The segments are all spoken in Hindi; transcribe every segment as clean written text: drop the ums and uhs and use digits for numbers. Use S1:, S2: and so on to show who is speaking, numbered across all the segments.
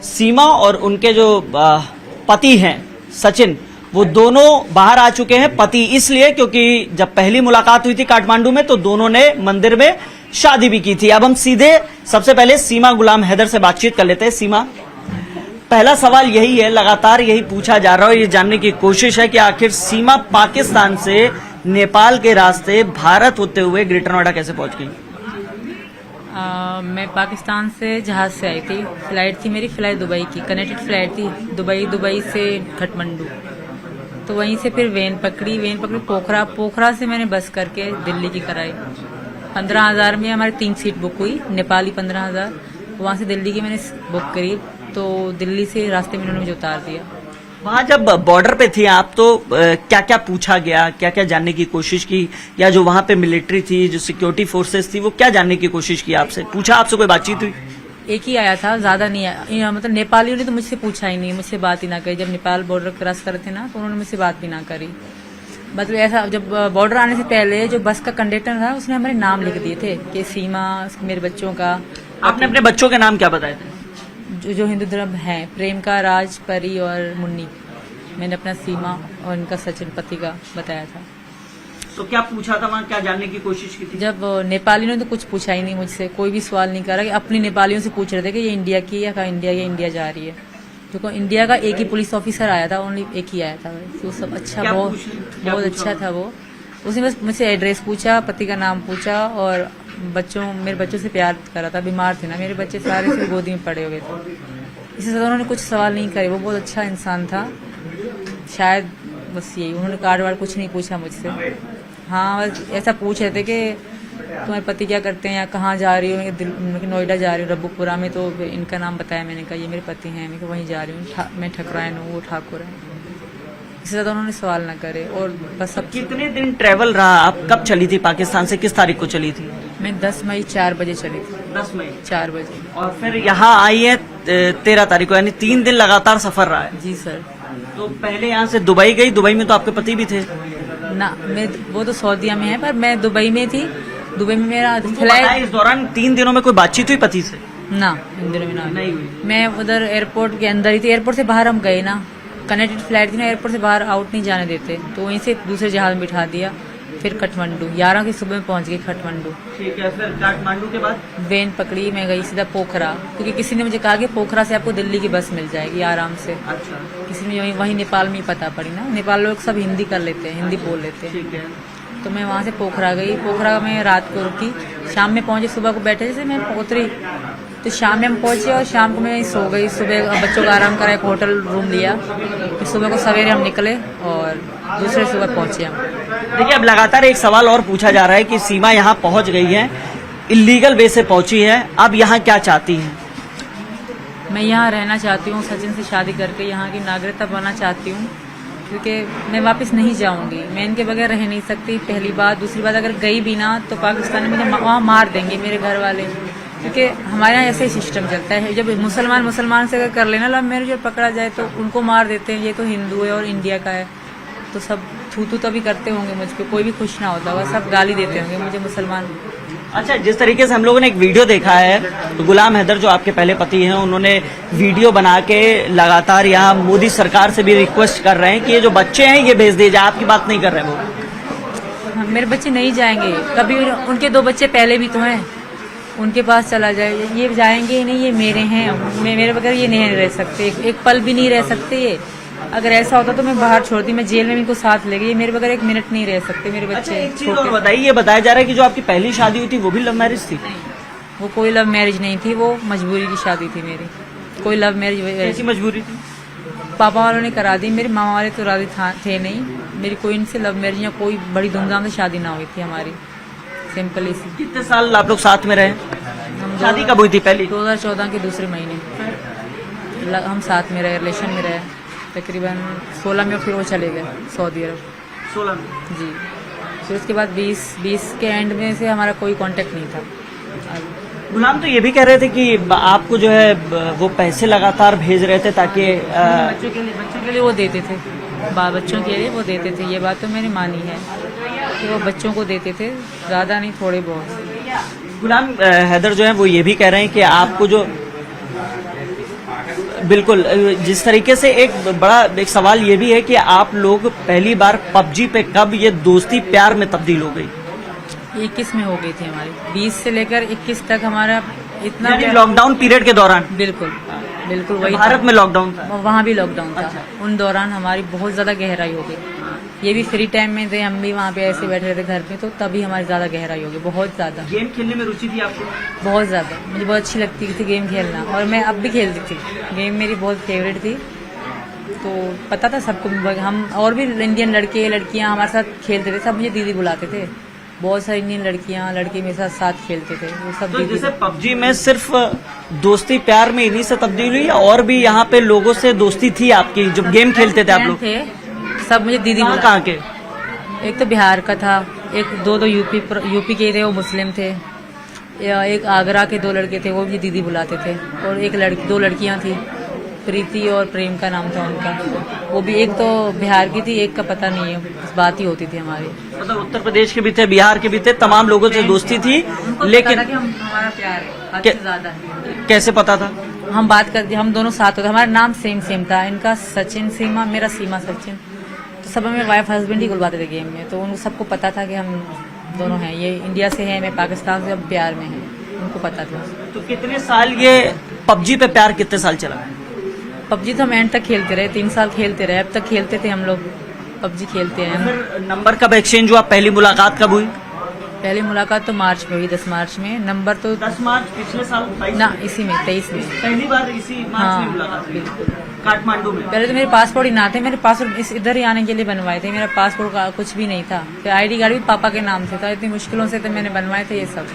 S1: सीमा और उनके जो पति हैं सचिन, वो दोनों बाहर आ चुके हैं। पति इसलिए क्योंकि जब पहली मुलाकात हुई थी काठमांडू में तो दोनों ने मंदिर में शादी भी की थी। अब हम सीधे सबसे पहले सीमा गुलाम हैदर से बातचीत कर लेते हैं। सीमा, पहला सवाल यही है, लगातार यही पूछा जा रहा है, ये जानने की कोशिश है कि आखिर सीमा पाकिस्तान से नेपाल के रास्ते भारत होते हुए ग्रेटर नोएडा कैसे पहुंच गई?
S2: मैं पाकिस्तान से जहाज से आई थी। फ्लाइट थी मेरी, फ्लाइट दुबई की, कनेक्टेड फ्लाइट थी, दुबई से काठमांडू। तो वहीं से फिर वेन पकड़ी पोखरा से मैंने बस करके दिल्ली की कराई। 15,000 में हमारी 3 सीट बुक हुई, नेपाली 15,000। वहाँ से दिल्ली की मैंने बुक करी, तो दिल्ली से रास्ते में उन्होंने मुझे उतार दिया।
S1: वहाँ जब बॉर्डर पे थी आप तो क्या क्या पूछा गया, क्या क्या जानने की कोशिश की, या जो वहाँ पे मिलिट्री थी, जो सिक्योरिटी फोर्सेस थी, वो क्या जानने की कोशिश की आपसे? पूछा, आपसे कोई बातचीत हुई?
S2: एक ही आया था, ज्यादा नहीं आया। मतलब नेपालियों ने तो मुझसे पूछा ही नहीं, मुझसे बात ही ना करी। जब नेपाल बॉर्डर क्रॉस कर थे ना, तो उन्होंने मुझसे बात भी ना करी। मतलब ऐसा, जब बॉर्डर आने से पहले जो बस का कंडक्टर था उसने हमारे नाम लिख दिए थे कि सीमा, मेरे बच्चों का।
S1: आपने अपने बच्चों के नाम क्या बताए थे?
S2: जो हिंदू धर्म है, प्रेम का, राज, परी और मुन्नी। मैंने अपना सीमा और इनका सचिन पति का बताया था।
S1: तो क्या पूछा था वहाँ, क्या जानने की कोशिश की थी?
S2: जब नेपालियों ने तो कुछ पूछा ही नहीं मुझसे, कोई भी सवाल नहीं करा। कि अपनी नेपालियों से पूछ रहे थे कि ये इंडिया की है, कहा इंडिया जा रही है। तो इंडिया का एक ही पुलिस ऑफिसर आया था, ओनली एक ही आया था। तो सब अच्छा, बहुत अच्छा था वो। उसने बस मुझसे एड्रेस पूछा, पति का नाम पूछा और मेरे बच्चों से प्यार करा था। बीमार थे ना मेरे बच्चे, सारे सिर्फ गोदी में पड़े हुए थे। इससे ज्यादा उन्होंने कुछ सवाल नहीं करे। वो बहुत अच्छा इंसान था, शायद बस यही। उन्होंने कार्ड वार्ड कुछ नहीं पूछा मुझसे। हाँ, बस ऐसा पूछ रहे थे कि तुम्हारे पति क्या करते हैं या कहाँ जा रही हो? नोएडा जा रही हूँ, रब्बूपुरा में। तो इनका नाम बताया मैंने, कहा ये मेरे पति हैं। मैं वहीं जा रही हूँ, मैं ठकरायन हूँ, वो ठाकुर है। इससे ज्यादा उन्होंने सवाल ना करे। और बस सब। कितने
S1: दिन ट्रेवल रहा? आप कब चली थी पाकिस्तान से, किस तारीख को चली थी?
S2: मैं 10 मई 4 बजे चली थी।
S1: 10 मई
S2: 4 बजे।
S1: और फिर यहाँ आई है 13 तारीख को, यानी 3 दिन लगातार सफर रहा है?
S2: जी सर।
S1: तो पहले यहाँ से दुबई गई, दुबई में तो आपके पति भी थे
S2: ना? वो तो सऊदीया में है, पर मैं दुबई में थी। दुबई में मेरा
S1: फ्लाइट। इस दौरान 3 दिनों में कोई बातचीत हुई पति से?
S2: ना, इन दिनों में
S1: नहीं हुई।
S2: मैं उधर एयरपोर्ट के अंदर ही थी। एयरपोर्ट से बाहर हम गए ना, कनेक्टेड फ्लाइट थी ना, एयरपोर्ट से बाहर आउट नहीं जाने देते। तो वहीं से दूसरे जहाज में बिठा दिया। फिर काठमांडू 11 की सुबह में पहुंच गई काठमांडू।
S1: ठीक है। फिर काठमांडू के बाद
S2: वेन पकड़ी, मैं गई सीधा पोखरा, क्योंकि किसी ने मुझे कहा कि पोखरा से आपको दिल्ली की बस मिल जाएगी आराम से।
S1: अच्छा।
S2: किसी ने वहीं नेपाल में ही पता पड़ी ना, नेपाल लोग सब हिंदी कर लेते हैं, हिंदी बोल लेते हैं।
S1: ठीक है।
S2: तो मैं वहाँ से पोखरा गई। पोखरा में रात को रुकी, शाम में पहुंची। सुबह को बैठे जैसे मैं उतरी तो शाम में हम पहुंचे और शाम को मैं सो गई। सुबह बच्चों का आराम करा, एक होटल रूम लिया। फिर सुबह को सवेरे हम निकले और दूसरे सुबह पहुंचे हम।
S1: देखिए, अब लगातार एक सवाल और पूछा जा रहा है कि सीमा यहाँ पहुंच गई है, इलीगल वे से पहुंची है, अब यहाँ क्या चाहती है?
S2: मैं यहाँ रहना चाहती हूँ, सचिन से शादी करके यहाँ की नागरिकता बनना चाहती हूँ, क्योंकि मैं वापस नहीं जाऊंगी। मैं इनके बगैर रह नहीं सकती, पहली बात। दूसरी बात, अगर गई भी ना तो पाकिस्तान में मुझे वहाँ मार देंगे मेरे घर वाले, क्योंकि हमारे यहाँ ऐसे ही सिस्टम चलता है। जब मुसलमान से अगर कर लेना लव मैरिज और पकड़ा जाए तो उनको मार देते हैं। ये तो हिंदू है और इंडिया का है, तो सब थू तो भी करते होंगे मुझ पर, कोई भी खुश ना होता होगा, सब गाली देते होंगे मुझे मुसलमान।
S1: अच्छा, जिस तरीके से हम लोगों ने एक वीडियो देखा है, तो गुलाम हैदर जो आपके पहले पति हैं, उन्होंने वीडियो बना के लगातार यहाँ मोदी सरकार से भी रिक्वेस्ट कर रहे हैं कि ये जो बच्चे हैं ये भेज दिए जाए। आपकी बात नहीं कर रहे वो?
S2: मेरे बच्चे नहीं जाएंगे कभी। उनके 2 बच्चे पहले भी तो हैं, उनके पास चला जाए। ये जाएंगे ही नहीं, ये मेरे हैं। मेरे बगैर ये नहीं रह सकते, एक पल भी नहीं रह सकते ये। अगर ऐसा होता तो मैं बाहर छोड़ती, मैं जेल में इनको साथ ले गई। मेरे बगैर 1 मिनट नहीं रह सकते मेरे बच्चे।
S1: अच्छा, एक चीज और बताइए, ये बताया जा रहा है कि जो आपकी पहली शादी हुई थी वो भी लव मैरिज थी?
S2: नहीं, वो कोई लव मैरिज नहीं थी, वो मजबूरी की शादी थी मेरी। कोई लव मैरिज।
S1: कैसी मजबूरी थी?
S2: पापा वालों ने करा दी, मेरे मामा वाले तो राजी थे नहीं। मेरी कोई इनसे लव मैरिज या कोई बड़ी धूमधाम से शादी ना हुई थी हमारी, सिंपल सी।
S1: कितने साल आप लोग साथ में रहे? शादी कब हुई थी पहली?
S2: 2014 के दूसरे महीने हम साथ में रहे, रिलेशन में रहे। तकरीबन 16 में फिर वो चले गए सऊदी अरब।
S1: 16 में?
S2: जी। फिर उसके बाद 20 के एंड में से हमारा कोई कांटेक्ट नहीं था।
S1: गुलाम तो ये भी कह रहे थे कि आपको जो है वो पैसे लगातार भेज रहे थे ताकि
S2: बच्चों के लिए वो देते थे, बच्चों के लिए वो देते थे। ये बात तो मैंने मानी है कि वो बच्चों को देते थे, ज़्यादा नहीं, थोड़े बहुत।
S1: गुलाम हैदर जो है वो ये भी कह रहे हैं कि आपको जो बिल्कुल, जिस तरीके से एक सवाल ये भी है कि आप लोग पहली बार पबजी पे कब ये दोस्ती प्यार में तब्दील हो गई?
S2: 21 में हो गई थी हमारी, 20 से लेकर 21 तक हमारा इतना
S1: यानी लॉकडाउन पीरियड के दौरान?
S2: बिल्कुल बिल्कुल वही
S1: भारत में लॉकडाउन था?
S2: वहाँ भी लॉकडाउन था।
S1: अच्छा।
S2: उन दौरान हमारी बहुत ज्यादा गहराई हो गई। ये भी फ्री टाइम में थे, हम भी वहाँ पे ऐसे बैठे रहते घर पे, तो तभी हमारी ज्यादा गहराई हो गई, बहुत ज्यादा।
S1: गेम खेलने में रुचि थी आपको?
S2: बहुत ज्यादा, मुझे बहुत अच्छी लगती थी गेम खेलना, और मैं अब भी खेलती थी। गेम मेरी बहुत फेवरेट थी, तो पता था सबको। हम और भी इंडियन लड़के लड़कियां हमारे साथ खेलते थे, सब मुझे दीदी बुलाते थे। बहुत सारी इंडियन लड़कियां लड़के मेरे साथ खेलते थे, वो सब
S1: तो
S2: दीदी।
S1: जैसे पबजी में सिर्फ दोस्ती प्यार में इन्हीं से तब्दील हुई, और भी यहाँ पे लोगों से दोस्ती थी आपकी जब गेम खेलते थे आप लोग?
S2: थे सब मुझे दीदी
S1: कहाँ के?
S2: एक तो बिहार का था, एक दो यूपी के थे, वो मुस्लिम थे। एक आगरा के 2 लड़के थे, वो भी दीदी बुलाते थे। और एक 2 लड़कियां थी, प्रीति और प्रेम का नाम था उनका। वो भी एक तो बिहार की थी, एक का पता नहीं है, बस बात ही होती थी हमारी।
S1: मतलब उत्तर प्रदेश के भी थे, बिहार के भी थे, तमाम लोगों से दोस्ती थी। लेकिन
S2: हमारा प्यार है, हद से ज्यादा है।
S1: कैसे पता था?
S2: हम बात करते, हम दोनों साथ होते, हमारा नाम सेम था। इनका सचिन सीमा, मेरा सीमा सचिन। तो सब हमें वाइफ हस्बैंड ही बुलवाते थे गेम में, तो उनको सबको पता था कि हम दोनों हैं। ये इंडिया से है, मैं पाकिस्तान से, अब प्यार में है, उनको पता था।
S1: तो कितने साल ये पबजी पे प्यार कितने साल चला?
S2: पबजी तो हम एंड तक खेलते रहे, 3 साल खेलते रहे, अब तक खेलते थे हम लोग, पबजी खेलते हैं।
S1: फिर नंबर कब एक्सचेंज हुआ? पहली मुलाकात कब हुई?
S2: पहली मुलाकात तो मार्च में हुई, 10 मार्च में। नंबर तो
S1: 10 मार्च पिछले साल?
S2: ना, इसी में 23 में
S1: पहली बार इसी मार्च में मुलाकात हुई काठमांडू में?
S2: पहले तो मेरे पासपोर्ट ही ना थे, मेरे पासपोर्ट इधर ही आने के लिए बनवाए थे। मेरा पासपोर्ट का कुछ भी नहीं था, फिर आईडी कार्ड भी पापा के नाम से था। इतनी मुश्किलों से तो मैंने बनवाए थे ये सब।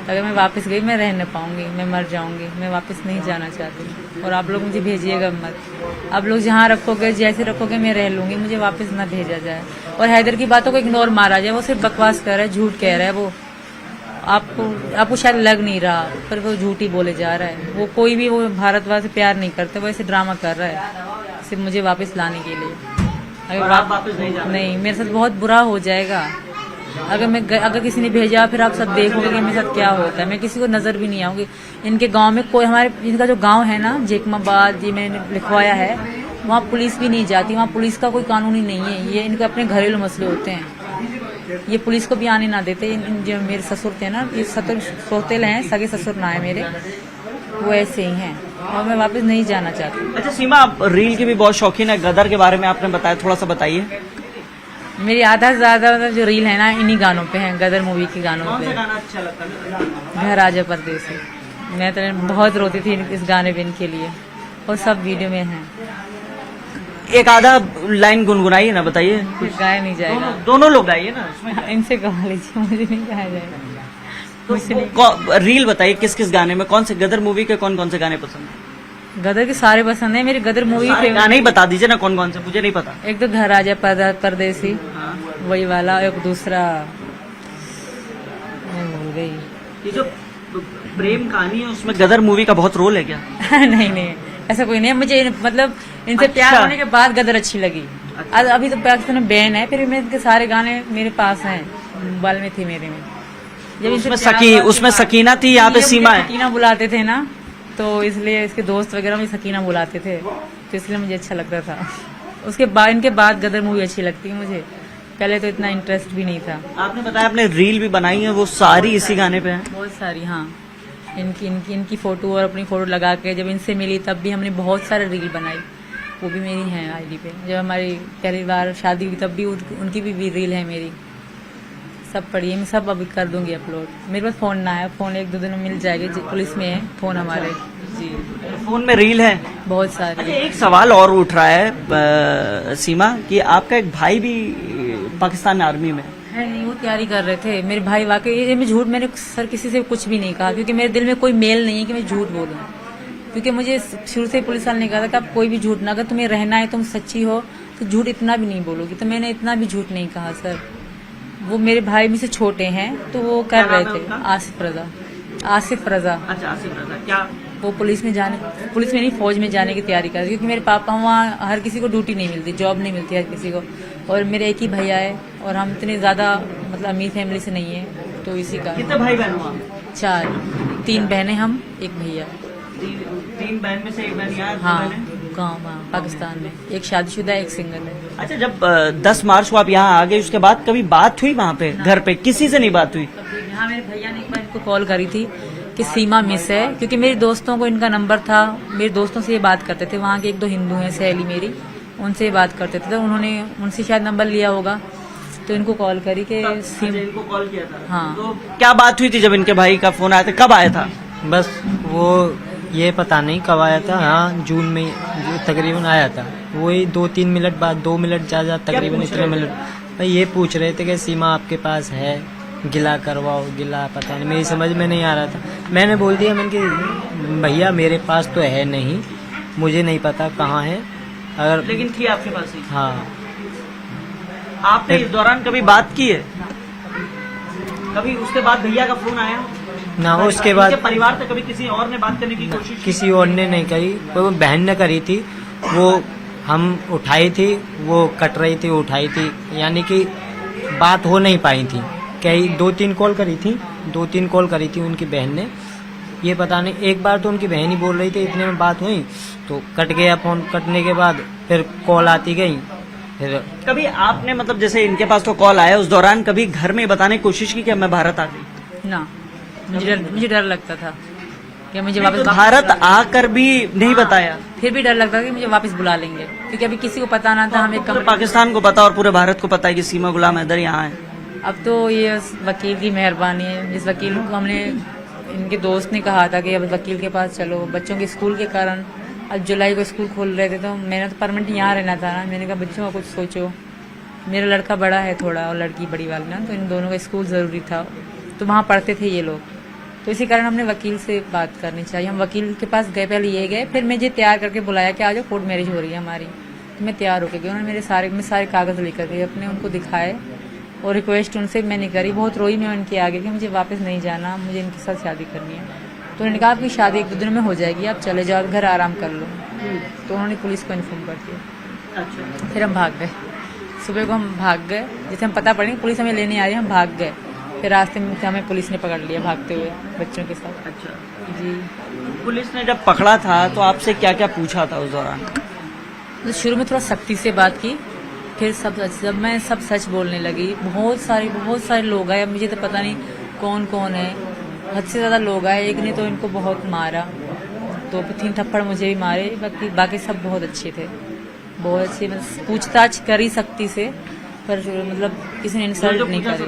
S2: अगर मैं वापस गई, मैं रह न पाऊंगी, मैं मर जाऊंगी, मैं वापस नहीं जाना चाहती। और आप लोग मुझे भेजिएगा मत, आप लोग जहाँ रखोगे, जैसे रखोगे, मैं रह लूंगी, मुझे वापस ना भेजा जाए। और हैदर की बातों को इग्नोर मारा जाए, वो सिर्फ बकवास कर रहा है, झूठ कह रहा है। वो आपको शायद लग नहीं रहा, पर वो झूठ ही बोले जा रहा है। वो कोई भी, वो भारतवासी प्यार नहीं करते, वो ऐसे ड्रामा कर रहा है सिर्फ मुझे वापस लाने के लिए।
S1: और आप वापस नहीं जाना?
S2: नहीं, मेरे साथ बहुत बुरा हो जाएगा। अगर किसी ने भेजा, फिर आप सब देखोगे कि मेरे साथ क्या होता है। मैं किसी को नजर भी नहीं आऊंगी। इनके गांव में कोई, हमारे इनका जो गांव है ना, जेकमाबाद, ये मैंने लिखवाया है, वहाँ पुलिस भी नहीं जाती। वहाँ पुलिस का कोई कानून ही नहीं है। ये इनके अपने घरेलू मसले होते हैं, ये पुलिस को भी आने ना देते। जो मेरे ससुर थे ना, ये सौतेले हैं, सगे ससुर ना है मेरे, वो ऐसे ही हैं, और मैं वापस नहीं जाना चाहती।
S1: अच्छा सीमा, आप रील की भी बहुत शौकीन है, गदर के बारे में आपने बताया, थोड़ा सा बताइए।
S2: मेरी आधा से ज्यादा जो रील है ना, इन्हीं गानों पे है, गदर मूवी के गानों
S1: कौन
S2: पे।
S1: सा गाना अच्छा लगता है?
S2: घर आजा परदेसी, मैं तो बहुत रोती थी इस गाने पे इनके लिए, और सब वीडियो में है।
S1: एक आधा लाइन गुनगुनाइए ना, बताइए।
S2: गाया नहीं जाएगा,
S1: दोनों लोग गाइए ना उसमें।
S2: इनसे गा लीजिए, मुझे नहीं गाया जाएगा। मुझसे नहीं।
S1: रील बताइए, किस किस गाने में, कौन से गदर मूवी के कौन कौन से गाने पसंद है?
S2: गदर के सारे पसंद है, मेरी गदर मूवी
S1: सारे गाने ही बता दीजिए ना, कौन कौन से, मुझे नहीं पता।
S2: एक तो घर आजा परदेसी,
S1: हाँ।
S2: वही वाला। एक दूसरा मैं भूल गई।
S1: ये जो प्रेम कहानी है, उसमें गदर मूवी का बहुत रोल है क्या?
S2: नहीं, ऐसा कोई नहीं है। मुझे मतलब इनसे प्यार होने के बाद गदर अच्छी लगी। अभी तो पाकिस्तान में बैन है, फिर मैं इनके सारे गाने मेरे पास हैं, मोबाइल में थे मेरे में। जब
S1: उसमें सकीना थी, यहाँ पे सीमा है।
S2: सकीना बुलाते थे ना, तो इसलिए इसके दोस्त वगैरह भी सकीना बुलाते थे, तो इसलिए मुझे अच्छा लगता था। उसके बाद, इनके बाद गदर मूवी अच्छी लगती है मुझे, पहले तो इतना इंटरेस्ट भी नहीं था।
S1: आपने बताया आपने रील भी बनाई है, वो सारी इसी गाने पे है?
S2: बहुत सारी, हाँ। इनकी फोटो और अपनी फोटो लगा के जब इनसे मिली, तब भी हमने बहुत सारे रील बनाई, वो भी मेरी है आईडी पे। जब हमारी पहली बार शादी हुई, तब भी उनकी भी रील है मेरी, सब पढ़िए, मैं सब अभी कर दूंगी अपलोड। मेरे पास फोन ना है, फोन 1-2 दिन में मिल जाएगी, पुलिस में है फोन हमारे जी।
S1: फोन में रील है
S2: बहुत सारी।
S1: अच्छा, एक सवाल और उठ रहा है सीमा, कि आपका एक भाई भी पाकिस्तान आर्मी में
S2: है। नहीं, वो तैयारी कर रहे थे मेरे भाई। वाकई ये मैं झूठ, मैंने सर किसी से कुछ भी नहीं कहा, क्योंकि मेरे दिल में कोई मेल नहीं है कि मैं झूठ बोलूं। क्योंकि मुझे शुरू से पुलिस वाले ने कहा था कि आप कोई भी झूठ ना, अगर तुम्हें रहना है, तुम सच्ची हो, तो झूठ इतना भी नहीं बोलोगी। तो मैंने इतना भी झूठ नहीं कहा सर। वो मेरे भाई में से छोटे हैं, तो वो कर रहे थे। आसिफ रजा।
S1: अच्छा, आसिफ रजा क्या?
S2: वो पुलिस में नहीं, फौज में जाने की तैयारी कर रहे, क्योंकि मेरे पापा, वहाँ हर किसी को ड्यूटी नहीं मिलती, जॉब नहीं मिलती हर किसी को। और मेरे एक ही भैया है, और हम इतने ज्यादा मतलब अमीर फैमिली से नहीं है, तो इसी का।
S1: कितने भाई बहन हो आप?
S2: 4, 3 बहनें, हम, एक भैया।
S1: 3 बहन में से एक बहन यहाँ,
S2: हाँ गाँव में पाकिस्तान में, एक शादीशुदा है, एक सिंगल है।
S1: अच्छा, जब 10 मार्च को आप यहाँ आ गए, उसके बाद कभी बात हुई वहाँ पे घर पे? किसी से नहीं बात हुई?
S2: यहाँ मेरे भैया ने एक बार इनको कॉल करी थी कि सीमा मिस है, क्योंकि मेरे दोस्तों को इनका नंबर था, मेरे दोस्तों से ये बात करते थे, वहाँ के 1-2 हिंदू हैं सहेली मेरी, उनसे ये बात करते थे, तो उन्होंने उनसे शायद नंबर लिया होगा, तो इनको कॉल करी कि
S1: इनको कॉल किया था?
S2: हाँ।
S1: तो क्या बात हुई थी जब इनके भाई का फोन आया था? कब आया था?
S3: बस वो ये पता नहीं कब आया था, हाँ जून में तकरीबन आया था, वही 2-3 मिनट बाद, 2 मिनट ज़्यादा तकरीबन इतने मिनट भाई ये पूछ रहे थे कि सीमा आपके पास है, गिला करवाओ, गिला पता नहीं, मेरी समझ में नहीं आ रहा था। मैंने बोल दिया, मैंने कि भैया मेरे पास तो है नहीं, मुझे नहीं पता कहाँ है, अगर
S1: लेकिन थी आपके पास ही?
S3: हाँ।
S1: आपने इस दौरान कभी बात की है? कभी उसके बाद भैया का फोन आया
S3: ना, उसके बाद
S1: इनके परिवार से कभी किसी और ने बात करने की कोशिश की?
S3: किसी और ने नहीं करी, वो बहन ने करी थी, वो हम उठाई थी, वो कट रही थी, उठाई थी, यानी कि बात हो नहीं पाई थी। कई 2-3 कॉल करी थी, 2-3 कॉल करी थी उनकी बहन ने, ये पता नहीं, एक बार तो उनकी बहन ही बोल रही थी, इतने में बात हुई तो कट गया फोन, कटने के बाद फिर कॉल आती गई। फिर
S1: कभी आपने मतलब जैसे इनके पास तो कॉल आया, उस दौरान कभी घर में बताने की कोशिश की कि मैं भारत आ गई?
S2: ना, मुझे डर लगता था कि मुझे
S1: तो
S2: वापस
S1: भारत आकर भी नहीं बताया?
S2: फिर भी डर लगता था कि मुझे वापस बुला लेंगे, क्योंकि अभी किसी को पता ना था, हमें
S1: पूरे पाकिस्तान को पता और पूरे भारत को पता है कि सीमा गुलाम हैदर यहाँ है।
S2: अब तो ये वकील की मेहरबानी है, जिस वकील को हमने, इनके दोस्त ने कहा था कि अब वकील के पास चलो, बच्चों के स्कूल के कारण अब जुलाई को स्कूल खोल रहे थे, तो मैंने तो परमानेंट यहाँ रहना था ना, मैंने कहा बच्चों का कुछ सोचो, मेरा लड़का बड़ा है थोड़ा और लड़की बड़ी वाली ना, तो इन दोनों का स्कूल ज़रूरी था, तो वहाँ पढ़ते थे ये लोग, तो इसी कारण हमने वकील से बात करनी चाहिए। हम वकील के पास गए, पहले ये गए, फिर मुझे तैयार करके बुलाया कि आ जाओ कोर्ट मैरिज हो रही है हमारी, तो मैं तैयार होकर गई, उन्होंने मैं सारे कागज़ लेकर गई अपने, उनको दिखाए और रिक्वेस्ट उनसे मैंने करी, बहुत रोई मैं उनके आगे कि मुझे वापस नहीं जाना, मुझे इनके साथ शादी करनी है। तो उन्होंने कहा आपकी शादी 1-2 दिन में हो जाएगी, आप चले जाओ घर आराम कर लो, तो उन्होंने पुलिस को इन्फॉर्म कर दिया।
S1: अच्छा,
S2: फिर हम भाग गए, सुबह को हम भाग गए, जैसे हम पता पड़ेंगे पुलिस हमें लेने आ रही है, हम भाग गए, फिर रास्ते में हमें पुलिस ने पकड़ लिया भागते हुए बच्चों के साथ।
S1: अच्छा।
S2: जी,
S1: पुलिस ने जब पकड़ा था तो आपसे क्या क्या पूछा था उस दौरान?
S2: तो शुरू में थोड़ा सख्ती से बात की, फिर जब मैं सब सच बोलने लगी, बहुत सारे लोग आए, अब मुझे तो पता नहीं कौन कौन है, हद से ज़्यादा लोग आए, एक ने तो इनको बहुत मारा, 2-3 थप्पड़ मुझे भी मारे, बाकी सब बहुत अच्छे थे, बहुत अच्छे, मतलब पूछताछ करी सख्ती से, पर मतलब किसी ने इंसल्ट नहीं करी,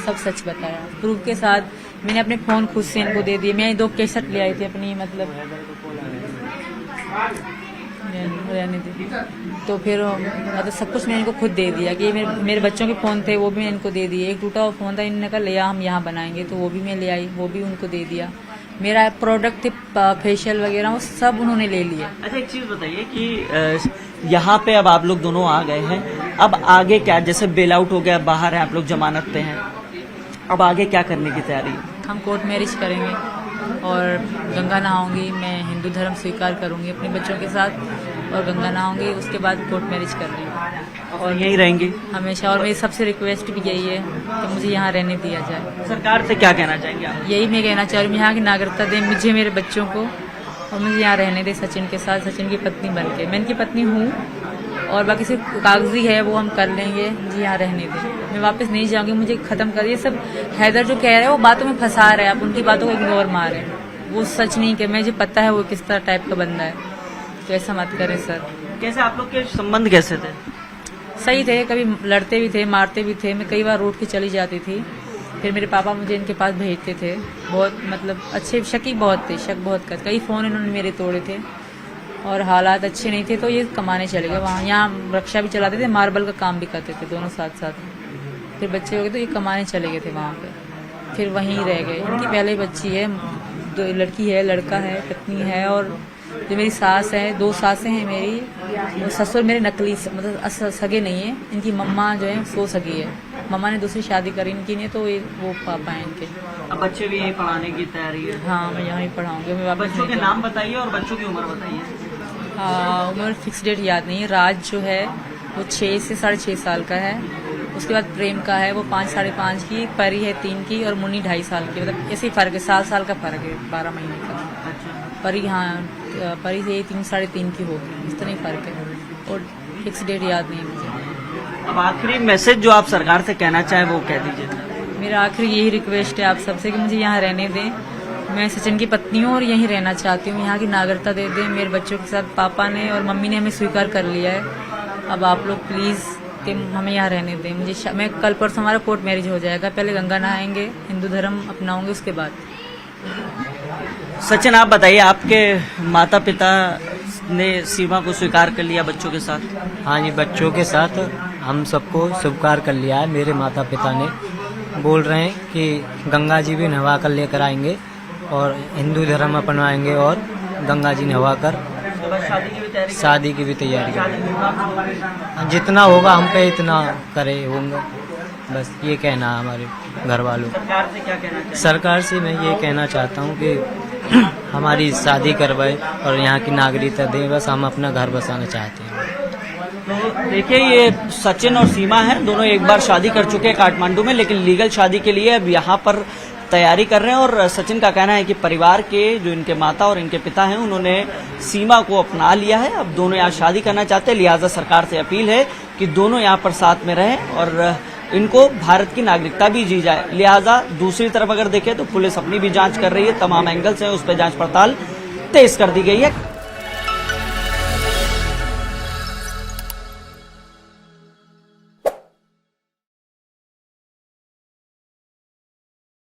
S2: सब सच बताया प्रूफ के साथ। मैंने अपने फ़ोन खुद से इनको दे दिए, मैं 2 कैसेट ले आई थी अपनी, मतलब रहने दी, तो फिर मतलब सब कुछ मैंने इनको खुद दे दिया कि मेरे बच्चों के फ़ोन थे वो भी मैंने इनको दे दिए, एक टूटा हुआ फ़ोन था, इन्होंने कहा ले आ हम यहाँ बनाएंगे, तो वो भी मैं ले आई, वो भी उनको दे दिया, मेरा प्रोडक्ट थे फेशियल वगैरह वो सब उन्होंने ले लिया।
S1: अच्छा, एक चीज़ बताइए कि यहाँ पे अब आप लोग दोनों आ गए हैं, अब आगे क्या? जैसे बेल आउट हो गया, बाहर है आप लोग, जमानत पे हैं, अब आगे क्या करने की तैयारी है?
S2: हम कोर्ट मैरिज करेंगे और गंगा नहाऊंगी, मैं हिंदू धर्म स्वीकार करूंगी अपने बच्चों के साथ, और गंगा नहाऊंगी, उसके बाद कोर्ट मैरिज कर लेंगे
S1: और यहीं रहेंगे
S2: हमेशा। और मेरी सबसे रिक्वेस्ट भी यही है कि मुझे यहाँ रहने दिया जाए।
S1: सरकार से क्या कहना चाहेंगे आप?
S2: यही मैं कहना चाह रही हूँ, यहाँ की नागरिकता दें मुझे, मेरे बच्चों को, और मुझे यहाँ रहने दें सचिन के साथ, सचिन की पत्नी बन के। मैं इनकी पत्नी हूँ और बाकी सिर्फ कागजी है वो हम कर लेंगे, मुझे यहाँ रहने दें, मैं वापस नहीं जाऊँगी, मुझे ख़त्म करिए। सब हैदर जो कह रहे हैं वो बातों में फंसा रहे हैं, आप उनकी बातों को इग्नोर मार रहे हैं, वो सच नहीं कि मुझे पता है वो किस तरह टाइप का बंदा है, तो ऐसा मत करें सर।
S1: कैसे आप लोग के संबंध कैसे थे?
S2: सही थे, कभी लड़ते भी थे, मारते भी थे, मैं कई बार रूठ के चली जाती थी, फिर मेरे पापा मुझे इनके पास भेजते थे, बहुत मतलब अच्छे, शकी बहुत थे, शक बहुत कर, कई फ़ोन इन्होंने मेरे तोड़े थे और हालात अच्छे नहीं थे, तो ये कमाने चले गए वहाँ, यहाँ रक्षा भी चलाते थे, मार्बल का काम भी करते थे दोनों साथ साथ, फिर बच्चे हो गए तो ये कमाने चले गए थे वहाँ पे, फिर वहीं रह गए। इनकी पहले बच्ची है, 2 लड़की है, लड़का है, पत्नी है, और जो मेरी सास है, 2 सासें हैं मेरी, वो ससुर मेरे नकली मतलब सगे नहीं है, इनकी मम्मा जो है वो सगी है, मम्मा ने दूसरी शादी करी इनकी नहीं, तो वो पापा हैं इनके।
S1: अब बच्चे भी यही पढ़ाने की तैयारी है?
S2: हाँ, मैं यहाँ ही पढ़ाऊँगी। मैं वापस
S1: बच्चों के नाम बताइए और बच्चों की उम्र बताइए।
S2: उम्र फिक्स डेट याद नहीं है। राज जो है वो 6 से 6.5 साल का है, उसके बाद प्रेम का है वो 5 साढ़े 5 की, परी है 3 की, और मुन्नी 2.5 साल की, मतलब ऐसे ही फ़र्क है, साल का फ़र्क है, 12 महीने का।
S1: अच्छा,
S2: परी हाँ परी से 3 साढ़े 3 की होगी, इस तरह ही फर्क है और फिक्स डेट याद नहीं है मुझे।
S1: अब आखिरी मैसेज जो आप सरकार से कहना चाहें वो कह दीजिए।
S2: मेरा आखिरी यही रिक्वेस्ट है आप सबसे कि मुझे यहाँ रहने दें। मैं सचिन की पत्नी हूँ और यहीं रहना चाहती हूँ, यहाँ की नागरिकता दे दें। मेरे बच्चों के साथ पापा ने और मम्मी ने हमें स्वीकार कर लिया है। अब आप लोग प्लीज़ कि हमें यहाँ रहने दें। मुझे मैं कल परसों हमारा कोर्ट मैरिज हो जाएगा, पहले गंगा नहाएंगे, हिंदू धर्म अपनाऊंगे, उसके बाद।
S1: सचिन आप बताइए, आपके माता पिता ने सीमा को स्वीकार कर लिया बच्चों के साथ?
S3: हाँ जी, बच्चों के साथ हम सबको स्वीकार कर लिया है। मेरे माता पिता ने बोल रहे हैं कि गंगा जी भी नहवा कर लेकर आएंगे और हिंदू धर्म अपनाएंगे और गंगा जी नहवा कर शादी की भी तैयारी करेंगे। जितना होगा हम पे इतना करे होंगे, बस ये कहना है हमारे घर वालों।
S1: सरकार से क्या कहना चाहिए?
S3: सरकार से मैं ये कहना चाहता हूँ कि हमारी शादी करवाए और यहाँ की नागरिकता दे, बस हम अपना घर बसाना चाहते हैं।
S1: तो देखिए, ये सचिन और सीमा हैं, दोनों एक बार शादी कर चुके हैं काठमांडू में, लेकिन लीगल शादी के लिए अब यहाँ पर तैयारी कर रहे हैं। और सचिन का कहना है कि परिवार के जो इनके माता और इनके पिता हैं उन्होंने सीमा को अपना लिया है, अब दोनों यहाँ शादी करना चाहते हैं। लिहाजा सरकार से अपील है कि दोनों यहाँ पर साथ में रहें और इनको भारत की नागरिकता भी दी जाए। लिहाजा दूसरी तरफ अगर देखें तो पुलिस अपनी भी जांच कर रही है, तमाम एंगल से उस पर जांच पड़ताल तेज कर दी गई है।